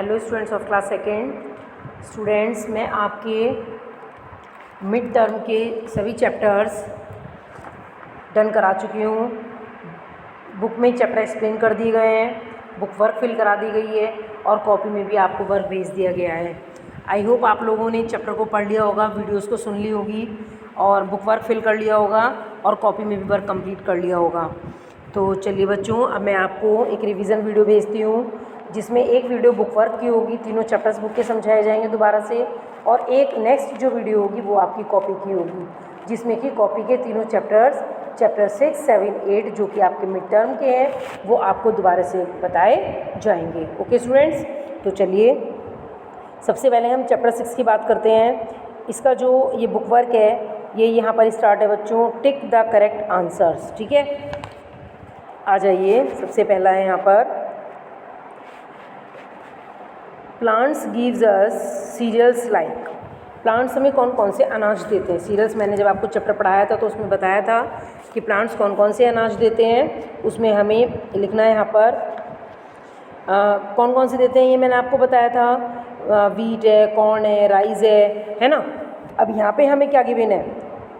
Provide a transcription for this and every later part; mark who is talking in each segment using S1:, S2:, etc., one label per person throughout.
S1: Hello students of class second. Students, मैं आपके mid term के सभी चैप्टर्स डन करा चुकी हूँ। बुक में चैप्टर एक्सप्लेन कर दिए गए हैं, बुक वर्क फिल करा दी गई है और कॉपी में भी आपको वर्क भेज दिया गया है। आई होप आप लोगों ने चैप्टर को पढ़ लिया होगा, वीडियोस को सुन ली होगी और बुक वर्क फिल कर लिया होगा और कॉपी में भी वर्क कंप्लीट कर लिया होगा। तो चलिए बच्चों, अब मैं आपको एक रिवीजन वीडियो भेजती हूँ जिसमें एक वीडियो बुक वर्क की होगी, तीनों चैप्टर्स बुक के समझाए जाएंगे दोबारा से, और एक नेक्स्ट जो वीडियो होगी वो आपकी कॉपी की होगी जिसमें कि कॉपी के तीनों चैप्टर्स चैप्टर 6, 7, 8 जो कि आपके मिड टर्म के हैं वो आपको दोबारा से बताए जाएंगे। ओके स्टूडेंट्स, तो चलिए सबसे पहले हम चैप्टर 6 की बात करते हैं। इसका जो ये बुक वर्क है ये यहाँ पर स्टार्ट है बच्चों, टिक द करेक्ट आंसर्स। ठीक है, आ जाइए। सबसे पहला है यहाँ पर, plants gives us cereals like. Plants हमें कौन कौन से अनाज देते हैं। सीरियल्स मैंने जब आपको चैप्टर पढ़ाया था तो उसमें बताया था कि प्लांट्स कौन कौन से अनाज देते हैं। उसमें हमें लिखना है यहाँ पर कौन कौन से देते हैं, ये मैंने आपको बताया था। वीट है, कॉर्न है, राइस है ना। अब यहाँ पे हमें क्या गिवन है,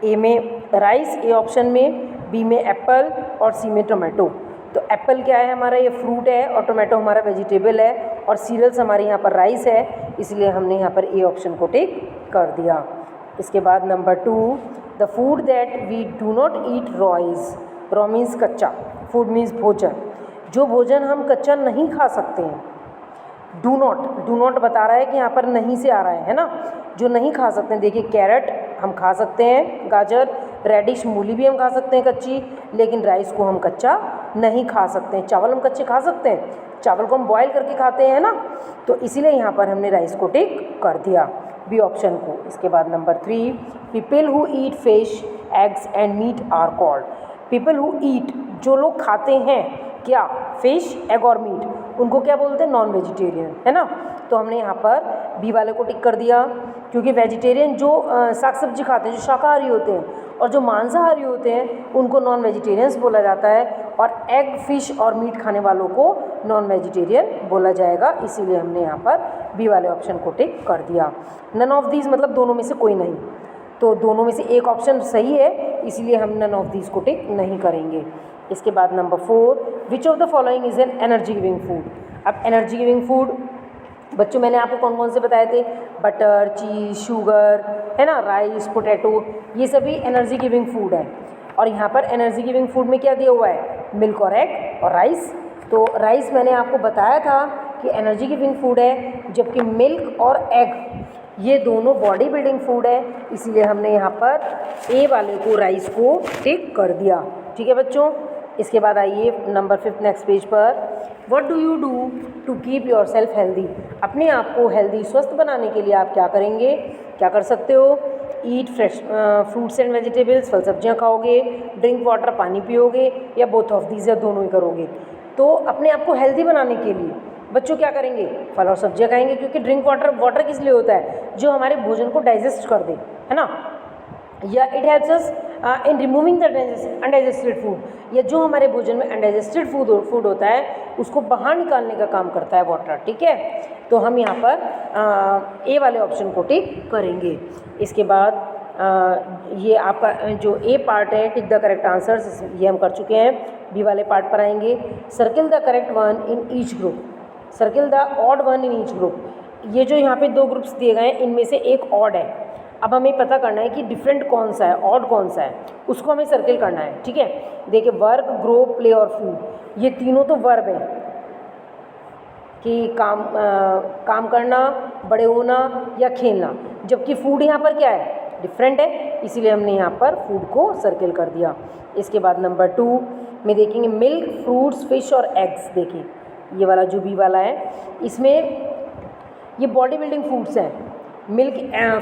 S1: ए में राइस, ए ऑप्शन में, बी में एप्पल और सी में टोमेटो। तो एप्पल क्या है हमारा, ये फ्रूट है, और टोमेटो हमारा वेजिटेबल है, और सीरियल्स हमारे यहाँ पर राइस है, इसलिए हमने यहाँ पर ए ऑप्शन को टिक कर दिया। इसके बाद number 2, the food that we do not eat raw is. Raw means कच्चा, फूड मीन्स भोजन। जो भोजन हम कच्चा नहीं खा सकते हैं, डू नॉट बता रहा है कि यहाँ पर नहीं से आ रहा है ना, जो नहीं खा सकते हैं। देखिए कैरेट हम खा सकते हैं, गाजर, रेडिश मूली भी हम खा सकते हैं कच्ची, लेकिन राइस को हम कच्चा नहीं खा सकते हैं। चावल हम कच्चे खा सकते हैं, चावल को हम बॉयल करके खाते हैं ना, तो इसीलिए यहाँ पर हमने राइस को टिक कर दिया, बी ऑप्शन को। इसके बाद number 3, people who eat fish, eggs and meat are called. People who eat, जो लोग खाते हैं क्या, फिश, एग और मीट, उनको क्या बोलते हैं, नॉन वेजिटेरियन, है ना। तो हमने यहाँ पर बी वाले को टिक कर दिया, क्योंकि वेजिटेरियन जो साग सब्जी खाते हैं, जो शाकाहारी होते हैं, और जो मांसाहारी होते हैं उनको नॉन वेजिटेरियंस बोला जाता है, और एग, फिश और मीट खाने वालों को नॉन वेजिटेरियन बोला जाएगा। इसीलिए हमने यहाँ पर बी वाले ऑप्शन को टिक कर दिया। नन ऑफ दीज मतलब दोनों में से कोई नहीं, तो दोनों में से एक ऑप्शन सही है, इसीलिए हम नन ऑफ दीज को टिक नहीं करेंगे। इसके बाद number 4, which of the following is an energy giving food. अब एनर्जी गिविंग फूड बच्चों मैंने आपको कौन कौन से बताए थे, बटर, चीज़, शुगर, है ना, राइस, पोटैटो, ये सभी एनर्जी गिविंग फूड है। और यहाँ पर एनर्जी गिविंग फूड में क्या दिया हुआ है, मिल्क और एग और राइस। तो राइस मैंने आपको बताया था कि एनर्जी गिविंग फूड है, जबकि मिल्क और एग ये दोनों बॉडी बिल्डिंग फूड है, इसीलिए हमने यहाँ पर ए वाले को, राइस को टिक कर दिया। ठीक है बच्चों। इसके बाद आइए नंबर 5 नेक्स्ट पेज पर, what do you do to keep yourself healthy. अपने आप को हेल्दी, स्वस्थ बनाने के लिए आप क्या करेंगे, क्या कर सकते हो, ईट फ्रेश फ्रूट्स एंड वेजिटेबल्स, फल सब्जियाँ खाओगे, ड्रिंक वाटर, पानी पियोगे, या बोथ ऑफ दीज, या दोनों ही करोगे। तो अपने आप को हेल्दी बनाने के लिए बच्चों क्या करेंगे, फल और सब्जियाँ खाएंगे, क्योंकि ड्रिंक वाटर किस लिए होता है, जो हमारे भोजन को डाइजेस्ट कर दे, है ना, या it helps us in removing the undigested food, या जो हमारे भोजन में अनडाइजेस्टेड फूड होता है उसको बाहर निकालने का काम करता है वाटर। ठीक है, तो हम यहाँ पर ए वाले ऑप्शन को टिक करेंगे। इसके बाद ये आपका जो ए पार्ट है, टिक द करेक्ट आंसर्स, ये हम कर चुके हैं। बी वाले पार्ट पर आएंगे, circle the correct one in each group, circle the odd one in each group. ये जो यहाँ पे 2 ग्रुप्स दिए गए हैं, इनमें से एक ऑड है। अब हमें पता करना है कि डिफरेंट कौन सा है, ऑड कौन सा है, उसको हमें सर्किल करना है। ठीक है, देखिए वर्क, ग्रो, प्ले और फूड, ये तीनों तो वर्ब हैं कि काम करना, बड़े होना या खेलना, जबकि फूड यहाँ पर क्या है, डिफरेंट है, इसीलिए हमने यहाँ पर फूड को सर्किल कर दिया। इसके बाद नंबर 2 में देखेंगे मिल्क, फ्रूट्स, फिश और एग्स। देखिए ये वाला जो बी वाला है, इसमें ये बॉडी बिल्डिंग फूड्स हैं, मिल्क,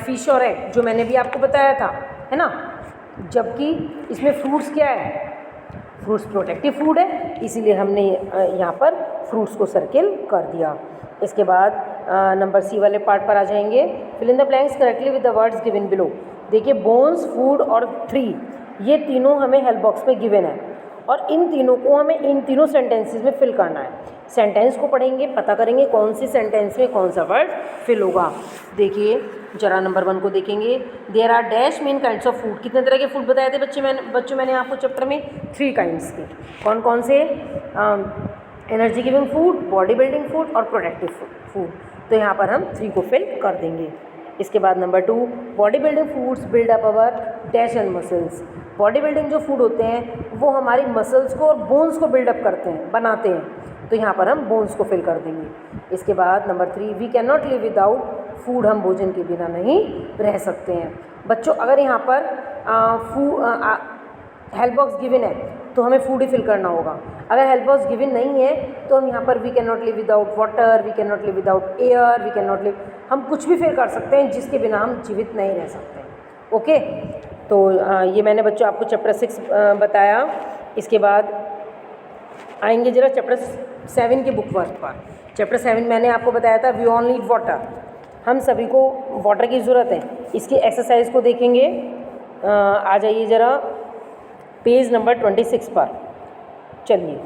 S1: फिश और एग, जो मैंने भी आपको बताया था, है ना। जबकि इसमें फ्रूट्स क्या है, फ्रूट्स प्रोटेक्टिव फूड है, इसीलिए हमने यहाँ पर फ्रूट्स को सर्किल कर दिया। इसके बाद नंबर सी वाले पार्ट पर आ जाएंगे, fill in the blanks correctly with the words given below. देखिए बोन्स, फूड और 3, ये तीनों हमें हेल्प बॉक्स में गिवन है, और इन तीनों को हमें इन तीनों सेंटेंसेस में फिल करना है। सेंटेंस को पढ़ेंगे, पता करेंगे कौन सी सेंटेंस में कौन सा वर्ड फिल होगा। देखिए जरा नंबर 1 को देखेंगे। There are dash main kinds of food. कितने तरह के फूड बताए थे बच्चों मैंने आपको चैप्टर में 3 काइंड्स के। कौन कौन से? Energy giving food, body building food और प्रोटेक्टिव फूड। तो यहाँ पर हम 3 को फिल कर देंगे। इसके बाद number 2, body building foods build up our dash and muscles. Body building जो फूड होते हैं वो हमारी मसल्स को और बोन्स को बिल्डअप करते हैं, बनाते हैं। तो यहाँ पर हम बोन्स को फिल कर देंगे। इसके बाद number 3, we can not live without food. हम भोजन के बिना नहीं रह सकते हैं। बच्चों अगर यहाँ पर हेल्प बॉक्स गिवन है तो हमें फूड ही फिल करना होगा। अगर हेल्प बॉक्स गिवन नहीं है तो हम यहाँ पर we can not live without water, we can not live without air, we can not live, हम कुछ भी फिल कर सकते हैं जिसके बिना हम जीवित नहीं रह सकते। ओके, तो ये मैंने बच्चों आपको चैप्टर 6 बताया। इसके बाद आएंगे जरा चैप्टर 7 के बुक वर्क पर। चैप्टर 7 मैंने आपको बताया था वी ऑल नीड वाटर। हम सभी को वाटर की ज़रूरत है। इसकी एक्सरसाइज को देखेंगे। आ जाइए ज़रा पेज नंबर 26 पर। चलिए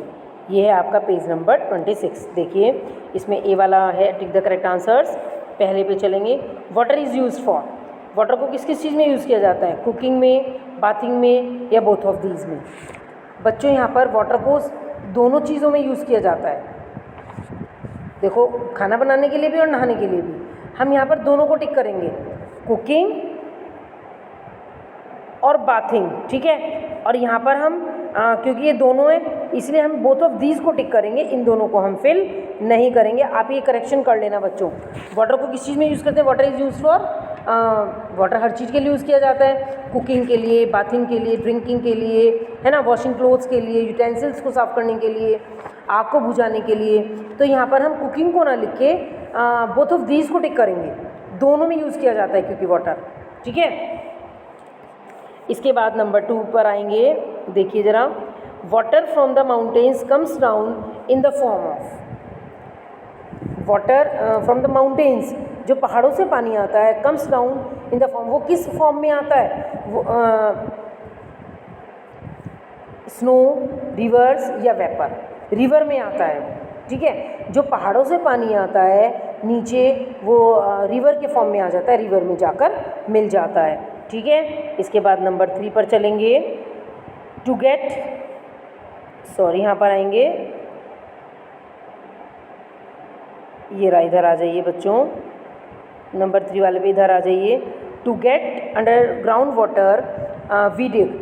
S1: ये है आपका पेज नंबर 26। देखिए इसमें ए वाला है टिक द करेक्ट आंसर्स। पहले पे चलेंगे। Water is use for. Water को किस किस चीज़ में यूज़ किया जाता है? कुकिंग में, बाथिंग में या बोथ ऑफ दीज में? बच्चों यहाँ पर वाटर को दोनों चीज़ों में यूज़ किया जाता है। देखो खाना बनाने के लिए भी और नहाने के लिए भी। हम यहाँ पर दोनों को टिक करेंगे, कुकिंग और बाथिंग, ठीक है। और यहाँ पर हम क्योंकि ये दोनों हैं इसलिए हम बोथ ऑफ दीज को टिक करेंगे, इन दोनों को हम फिल नहीं करेंगे। आप ये करेक्शन कर लेना बच्चों। वाटर को किस चीज़ में यूज़ करते हैं? Water is use for, water हर चीज़ के लिए यूज़ किया जाता है। कुकिंग के लिए, बाथिंग के लिए, ड्रिंकिंग के लिए, है ना, वॉशिंग क्लोथ्स के लिए, यूटेंसिल्स को साफ़ करने के लिए, आग को बुझाने के लिए। तो यहाँ पर हम कुकिंग को ना लिख के बोथ ऑफ दीज को टिक करेंगे। दोनों में यूज़ किया जाता है क्योंकि वाटर, ठीक है। इसके बाद नंबर 2 पर आएंगे। देखिए ज़रा, water from the mountains comes down in the form of. Water from the mountains, जो पहाड़ों से पानी आता है, comes down in the form, वो किस फॉर्म में आता है? वो स्नो, रिवर्स या वेपर? रिवर में आता है, ठीक है। जो पहाड़ों से पानी आता है नीचे वो रिवर के फॉर्म में आ जाता है, रिवर में जाकर मिल जाता है, ठीक है। इसके बाद नंबर 3 पर चलेंगे। टू गेट, सॉरी यहाँ पर आएंगे, ये रहा, इधर आ जाइए बच्चों, नंबर 3 वाले पे इधर आ जाइए। To get underground water we dig.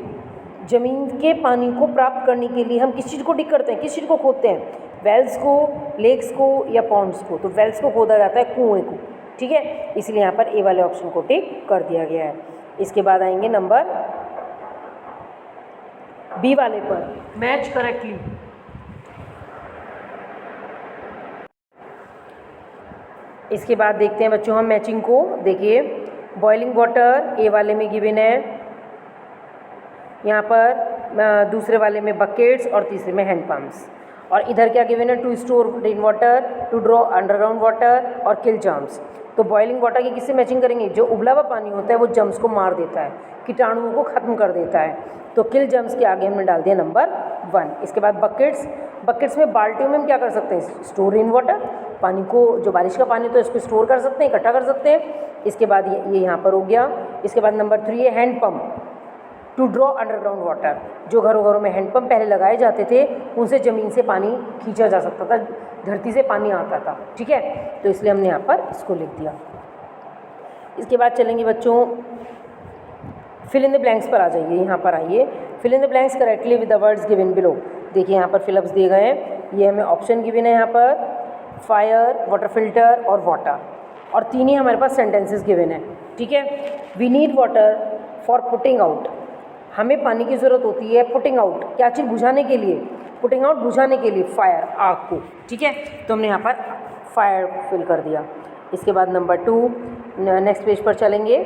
S1: ज़मीन के पानी को प्राप्त करने के लिए हम किस चीज़ को डिग करते हैं? किस चीज़ को खोदते हैं? वेल्स को, लेक्स को या पॉन्ड्स को? तो वेल्स को खोदा जाता है, कुएँ को, ठीक है। इसलिए यहाँ पर ए वाले ऑप्शन को टिक कर दिया गया है। इसके बाद आएंगे नंबर बी वाले पर, मैच करेक्टली। इसके बाद देखते हैं बच्चों हम मैचिंग को। देखिए बॉइलिंग वाटर ए वाले में गिवन है, यहाँ पर दूसरे वाले में बकेट्स और तीसरे में हैंड पम्प्स। और इधर क्या गिवन है? To store rain water, to draw underground water और किल जर्म्स। तो बॉइलिंग वाटर की किससे मैचिंग करेंगे? जो उबला हुआ पानी होता है वो जर्म्स को मार देता है, कीटाणुओं को ख़त्म कर देता है। तो किल जर्म्स के आगे हमने डाल दिया नंबर 1। इसके बाद बकेट्स। बकेट्स में, बाल्टियों में हम क्या कर सकते हैं? स्टोर रेन वाटर, पानी को, जो बारिश का पानी तो इसको स्टोर कर सकते हैं, इकट्ठा कर सकते हैं। इसके बाद ये यहाँ पर हो गया। इसके बाद नंबर 3 है hand pump, to draw underground water. जो घरों घरों में हैंडपम्प पहले लगाए जाते थे उनसे ज़मीन से पानी खींचा जा सकता था, धरती से पानी आता था, ठीक है। तो इसलिए हमने यहाँ पर इसको लिख दिया। इसके बाद चलेंगे बच्चों फिल इन द ब्लैंक्स पर। आ जाइए, यहाँ पर आइए। Fill in the blanks correctly with the words given below. देखिए यहाँ पर फिलअप्स दिए गए हैं, ये हमें ऑप्शन गिवन है यहाँ पर, फायर, वाटर फिल्टर और वाटर। और 3 ही हमारे पास सेंटेंसेस गिवन है, ठीक है। We need water for putting out. हमें पानी की ज़रूरत होती है पुटिंग आउट, क्या चीज़? बुझाने के लिए। पुटिंग आउट बुझाने के लिए, फायर, आग को, ठीक है। तो हमने यहाँ पर फायर फिल कर दिया। इसके बाद नंबर 2 नेक्स्ट पेज पर चलेंगे।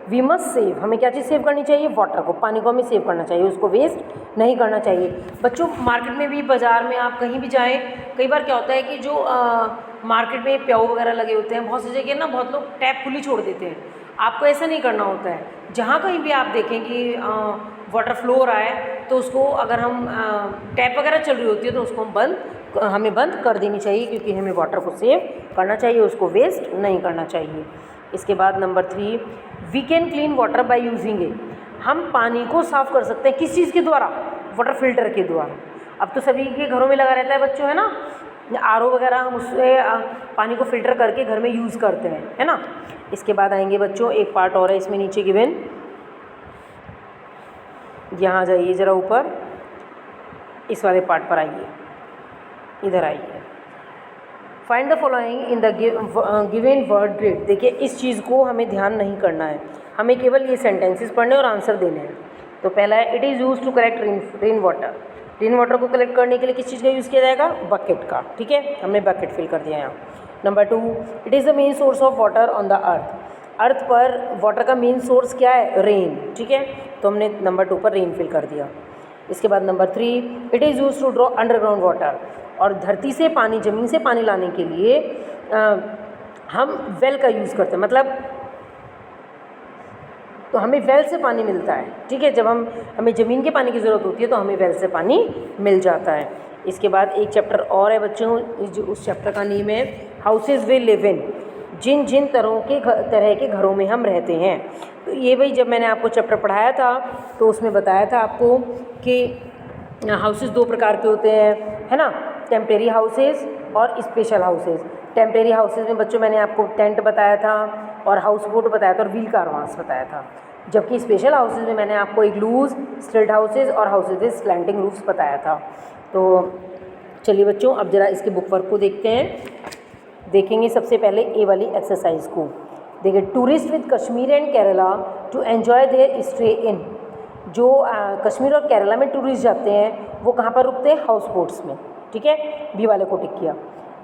S1: We must save. हमें क्या चीज़ सेव करनी चाहिए? वाटर को, पानी को हमें सेव करना चाहिए, उसको वेस्ट नहीं करना चाहिए। बच्चों मार्केट में भी, बाज़ार में, आप कहीं भी जाएँ, कई बार क्या होता है कि जो मार्केट में प्याऊ वगैरह लगे होते हैं, बहुत सी जगह ना बहुत लोग टैप खुली छोड़ देते हैं। आपको ऐसा नहीं करना होता है। जहाँ कहीं भी आप देखें कि वाटर फ्लो हो रहा है तो उसको, अगर हम टैप वगैरह चल रही होती है तो उसको हम बंद हमें बंद कर देनी चाहिए, क्योंकि हमें वाटर को सेव करना चाहिए, उसको वेस्ट नहीं करना चाहिए। इसके बाद number 3, we can clean water by using it. हम पानी को साफ़ कर सकते हैं किस चीज़ के द्वारा? वाटर फिल्टर के द्वारा। अब तो सभी के घरों में लगा रहता है बच्चों, है ना, आरओ वगैरह, हम उससे पानी को फिल्टर करके घर में यूज़ करते हैं, है ना। इसके बाद आएंगे बच्चों, एक पार्ट और है इसमें नीचे गिवन, यहाँ जाइए ज़रा ऊपर, इस वाले पार्ट पर आइए, इधर आइए। Find the following in the given word grid. देखिए इस चीज़ को हमें ध्यान नहीं करना है, हमें केवल ये सेंटेंसेस पढ़ने और आंसर देने हैं। तो पहला है, it is use to collect rain water. Rain water को कलेक्ट करने के लिए किस चीज़ का यूज़ किया जाएगा? बकेट का, ठीक है, हमने बकेट फिल कर दिया यहाँ। Number 2, it is the main source of water on the earth. Earth पर वाटर का मेन सोर्स क्या है? रेन, ठीक है, तो हमने नंबर 2 पर रेन फिल कर दिया। इसके बाद number 3, it is use to draw underground water. और धरती से पानी, ज़मीन से पानी लाने के लिए हम वेल का यूज़ करते हैं, मतलब तो हमें वेल से पानी मिलता है, ठीक है, जब हमें ज़मीन के पानी की ज़रूरत होती है तो हमें वेल से पानी मिल जाता है। इसके बाद एक चैप्टर और है बच्चों, जो उस चैप्टर का नेम है हाउसेज वी लिव इन। जिन जिन तरह के घरों में हम रहते हैं। तो ये भाई जब मैंने आपको चैप्टर पढ़ाया था तो उसमें बताया था आपको कि हाउसेज 2 प्रकार के होते हैं, है ना, टेम्परेरी हाउसेज और स्पेशल हाउसेज। टेम्परेरी हाउसेज में बच्चों मैंने आपको टेंट बताया था और हाउस बोट बताया था और व्हील कारवांस बताया था, जबकि स्पेशल हाउसेज में मैंने आपको एक लूज स्ट्रेट हाउसेज और हाउसेज विद स्लैंटिंग रूफ्स बताया था। तो चलिए बच्चों, अब जरा इसके बुक वर्क को देखते हैं। देखेंगे सबसे पहले ए वाली एक्सरसाइज को। देखिए, tourist with Kashmir and Kerala to enjoy their stay in. जो कश्मीर और केरला में टूरिस्ट जाते हैं वो कहाँ पर रुकते हैं? हाउस बोट्स में, ठीक है, बी वाले को टिक किया।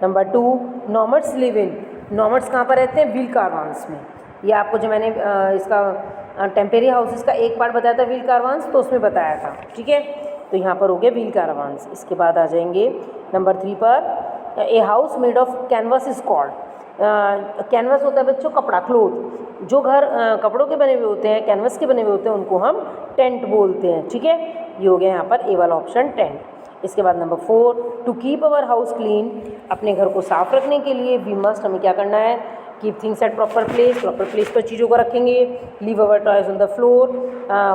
S1: Number 2, नॉमड्स live in. नॉमड्स कहाँ पर रहते हैं? व्हील कारवांस में। ये आपको जो मैंने इसका टेम्परेरी हाउसेस का एक पार्ट बताया था व्हील कारवांस, तो उसमें बताया था, ठीक है, तो यहाँ पर हो गया व्हील कारवांस। इसके बाद आ जाएंगे नंबर 3 पर, a house made of canvas is called. Canvas होता है बच्चों कपड़ा, क्लोथ। जो घर कपड़ों के बने हुए होते हैं, कैनवास के बने हुए होते हैं, उनको हम टेंट बोलते हैं, ठीक है। ये हो गया यहाँ पर ए वाला ऑप्शन, टेंट। इसके बाद number 4, to keep our house clean. अपने घर को साफ रखने के लिए वी मस्ट, हमें क्या करना है? Keep things at proper place पर चीज़ों को रखेंगे। Leave our toys on the floor,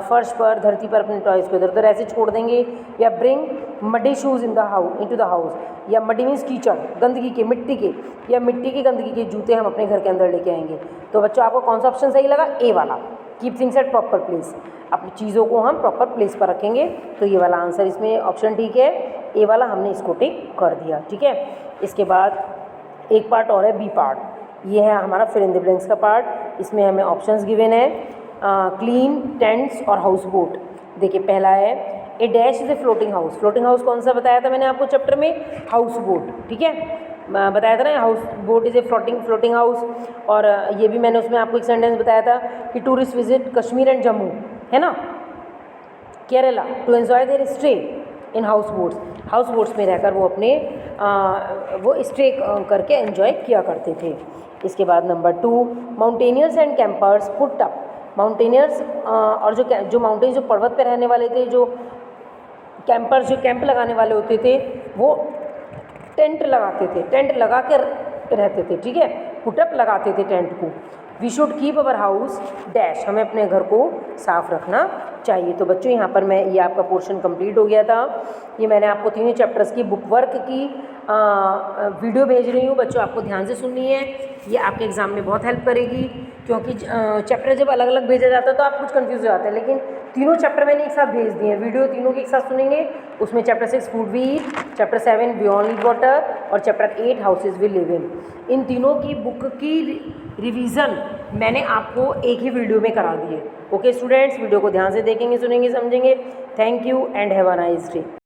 S1: फर्श पर, धरती पर अपने टॉयज़ को इधर उधर ऐसे छोड़ देंगे। या bring muddy shoes into the house. या मडी मीन्स कीचड़, गंदगी के, मिट्टी के, या मिट्टी की गंदगी के जूते हम अपने घर के अंदर लेके आएंगे। तो बच्चों आपको कौन सा ऑप्शन सही लगा? ए वाला, keep things at proper place. अपनी चीज़ों को हम प्रॉपर प्लेस पर रखेंगे, तो ये वाला आंसर इसमें ऑप्शन ठीक है, ए वाला हमने इसको टिक कर दिया, ठीक है। इसके बाद एक पार्ट और है, बी पार्ट। ये है हमारा फिल इन द ब्लैंक्स का पार्ट। इसमें हमें ऑप्शंस गिवन है, क्लीन, टेंट्स और हाउस बोट। देखिए पहला है, a dash is a floating house. Floating house कौन सा बताया था मैंने आपको चैप्टर में? हाउस बोट, ठीक है, बताया था ना, house boat is a floating house. और ये भी मैंने उसमें आपको एक सेंटेंस बताया था कि tourist visit Kashmir and Jammu, है ना, Kerala to enjoy their stay in houseboats. Houseboats में रहकर वो अपने वो स्टे करके एंजॉय किया करते थे। इसके बाद number 2, mountaineers and campers put up. Mountaineers और जो माउंटेन, जो पर्वत पे रहने वाले थे, जो कैंपर्स, जो कैंप लगाने वाले होते थे, वो टेंट लगाते थे, टेंट लगा कर रहते थे, ठीक है, पुटअप लगाते थे टेंट को। We should keep our house dash, हमें अपने घर को साफ रखना चाहिए। तो बच्चों यहाँ पर ये आपका पोर्शन कंप्लीट हो गया था। ये मैंने आपको तीनों चैप्टर्स की बुक वर्क की वीडियो भेज रही हूँ, बच्चों आपको ध्यान से सुननी है, ये आपके एग्ज़ाम में बहुत हेल्प करेगी। क्योंकि चैप्टर जब अलग अलग भेजा जाता है तो आप कुछ कंफ्यूज हो जाते हैं, लेकिन तीनों चैप्टर मैंने एक साथ भेज दिए हैं, वीडियो तीनों के एक साथ सुनेंगे। उसमें chapter 6 food we eat, chapter 7 beyond need water और chapter 8 houses we live in. इन तीनों की बुक की रिवीजन मैंने आपको एक ही वीडियो में करा दी है। ओके स्टूडेंट्स, वीडियो को ध्यान से देखेंगे, सुनेंगे, समझेंगे। Thank you and have a nice day.